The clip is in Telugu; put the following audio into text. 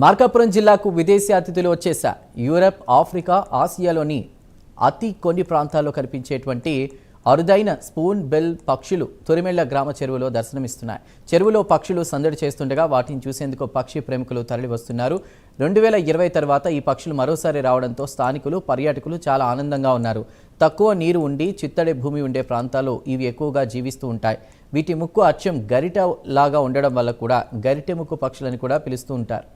మార్కాపురం జిల్లాకు విదేశీ అతిథులు వచ్చేశారు. యూరప్, ఆఫ్రికా, ఆసియాలోని అతి కొన్ని ప్రాంతాల్లో కనిపించేటువంటి అరుదైన స్పూన్ బెల్ పక్షులు తొరిమెళ్ల గ్రామ చెరువులో దర్శనమిస్తున్నాయి. చెరువులో పక్షులు సందడి చేస్తుండగా వాటిని చూసేందుకు పక్షి ప్రేమికులు తరలి వస్తున్నారు. 2020 తర్వాత ఈ పక్షులు మరోసారి రావడంతో స్థానికులు, పర్యాటకులు చాలా ఆనందంగా ఉన్నారు. తక్కువ నీరు ఉండి చిత్తడి భూమి ఉండే ప్రాంతాల్లో ఇవి ఎక్కువగా జీవిస్తూ ఉంటాయి. వీటి ముక్కు అచ్చం గరిట లాగా ఉండడం వల్ల కూడా గరిటె ముక్కు పక్షులని కూడా పిలుస్తూ ఉంటారు.